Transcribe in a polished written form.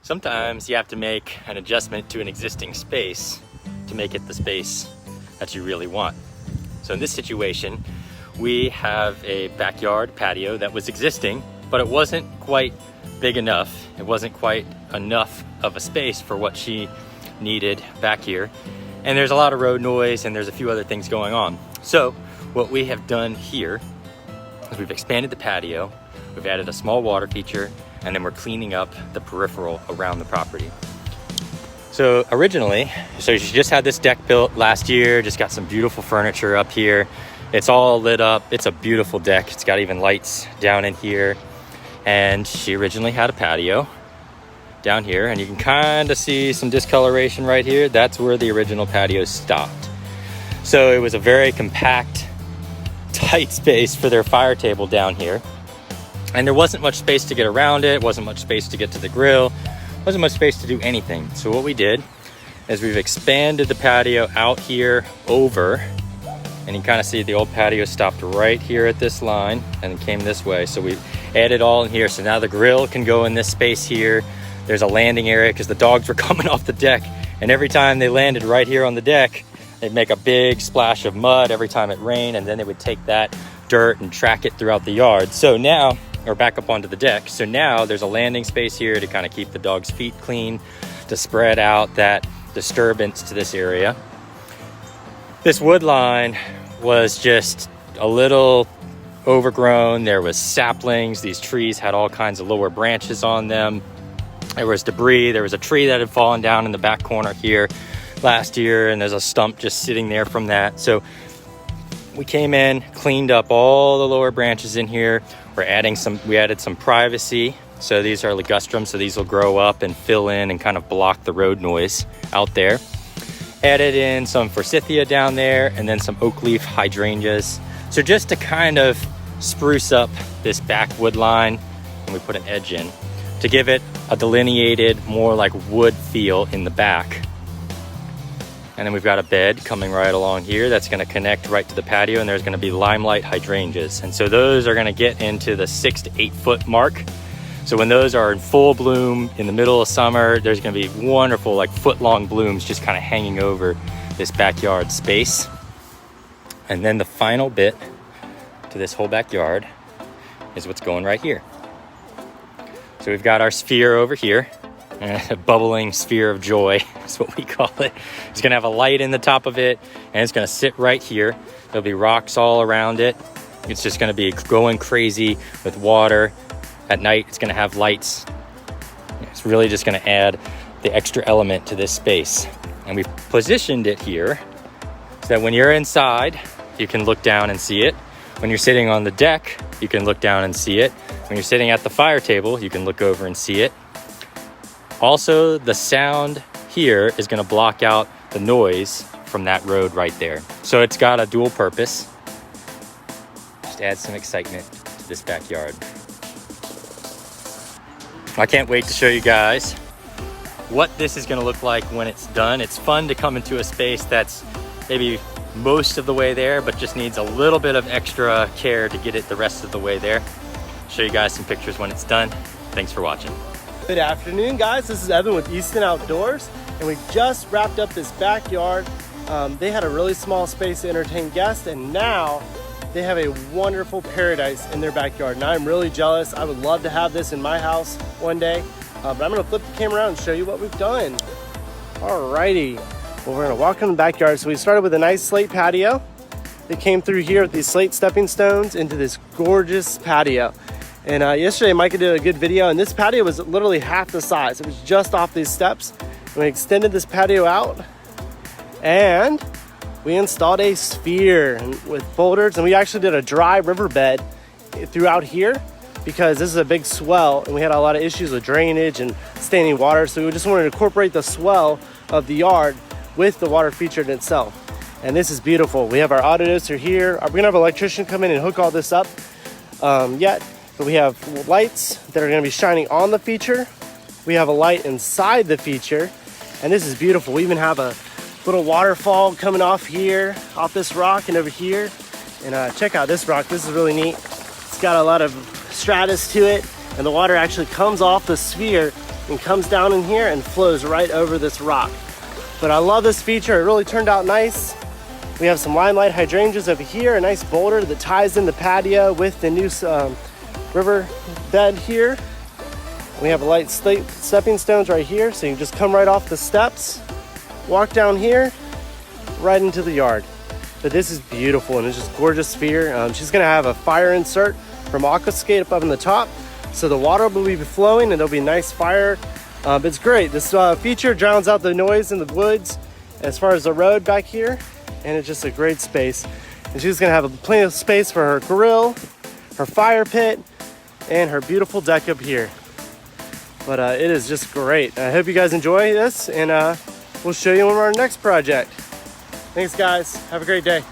Sometimes you have to make an adjustment to an existing space to make it the space that you really want. So in this situation, we have a backyard patio that was existing, but it wasn't quite big enough. It wasn't quite enough of a space for what she needed back here. And there's a lot of road noise and there's a few other things going on. So what we have done here is we've expanded the patio, we've added a small water feature, and then we're cleaning up the peripheral around the property. So originally, she just had this deck built last year, just got some beautiful furniture up here. It's all lit up. It's a beautiful deck. It's got even lights down in here. And she originally had a patio down here, and you can kind of see some discoloration right here. That's where the original patio stopped. So it was a very compact, tight space for their fire table down here. And there wasn't much space to get around it. Wasn't much space to get to the grill. Wasn't much space to do anything. So what we did is we've expanded the patio out here over, and you kind of see the old patio stopped right here at this line and came this way. So we added all in here. So now the grill can go in this space here. There's a landing area because the dogs were coming off the deck, and every time they landed right here on the deck, they'd make a big splash of mud every time it rained, and then they would take that dirt and track it throughout the yard. So now, or back up onto the deck. So now there's a landing space here to kind of keep the dog's feet clean, to spread out that disturbance to this area. This wood line was just a little overgrown. There was saplings. These trees had all kinds of lower branches on them. There was debris. There was a tree that had fallen down in the back corner here last year, and there's a stump just sitting there from that. So we came in, cleaned up all the lower branches in here. We added some privacy. So these are ligustrums, so these will grow up and fill in and kind of block the road noise out there. Added in some forsythia down there, and then some oak leaf hydrangeas. So just to kind of spruce up this back wood line, and we put an edge in to give it a delineated, more like wood feel in the back. And then we've got a bed coming right along here that's going to connect right to the patio, and there's going to be limelight hydrangeas. And so those are going to get into the 6 to 8 foot mark. So when those are in full bloom in the middle of summer, there's going to be wonderful, like foot-long blooms just kind of hanging over this backyard space. And then the final bit to this whole backyard is what's going right here. So we've got our sphere over here. A bubbling sphere of joy is what we call it. It's going to have a light in the top of it, and it's going to sit right here. There'll be rocks all around it. It's just going to be going crazy with water. At night, it's going to have lights. It's really just going to add the extra element to this space. And we've positioned it here so that when you're inside, you can look down and see it. When you're sitting on the deck, you can look down and see it. When you're sitting at the fire table, you can look over and see it. Also, the sound here is going to block out the noise from that road right there. So it's got a dual purpose. Just add some excitement to this backyard. I can't wait to show you guys what this is going to look like when it's done. It's fun to come into a space that's maybe most of the way there, but just needs a little bit of extra care to get it the rest of the way there. Show you guys some pictures when it's done. Thanks for watching. Good afternoon, guys. This is Evan with Easton Outdoors, and we just wrapped up this backyard. They had a really small space to entertain guests, and now they have a wonderful paradise in their backyard. And I'm really jealous. I would love to have this in my house one day, but I'm gonna flip the camera around and show you what we've done. Alrighty, well, we're gonna walk in the backyard. So we started with a nice slate patio. They came through here with these slate stepping stones into this gorgeous patio. And yesterday, Micah did a good video, and this patio was literally half the size. It was just off these steps. And we extended this patio out, and we installed a sphere with boulders, and we actually did a dry riverbed throughout here because this is a big swell, and we had a lot of issues with drainage and standing water. So we just wanted to incorporate the swell of the yard with the water feature in itself. And this is beautiful. We have our auto doser here. We're gonna have an electrician come in and hook all this up yet. But we have lights that are going to be shining on the feature. We have a light inside the feature, and this is beautiful. We even have a little waterfall coming off here, off this rock and over here. And check out this rock. This is really neat. It's got a lot of stratus to it, and the water actually comes off the sphere and comes down in here and flows right over this rock. But I love this feature. It really turned out nice. We have some limelight hydrangeas over here, a nice boulder that ties in the patio with the new river bed here. We have a light stepping stones right here, so you can just come right off the steps, walk down here, right into the yard. But this is beautiful, and it's just gorgeous sphere. She's gonna have a fire insert from Aquascape up in the top, so the water will be flowing and there'll be nice fire. It's great. This feature drowns out the noise in the woods as far as the road back here, and it's just a great space. And she's gonna have plenty of space for her grill, her fire pit, and her beautiful deck up here. But it is just great. I hope you guys enjoy this, and we'll show you on our next project. Thanks guys, have a great day.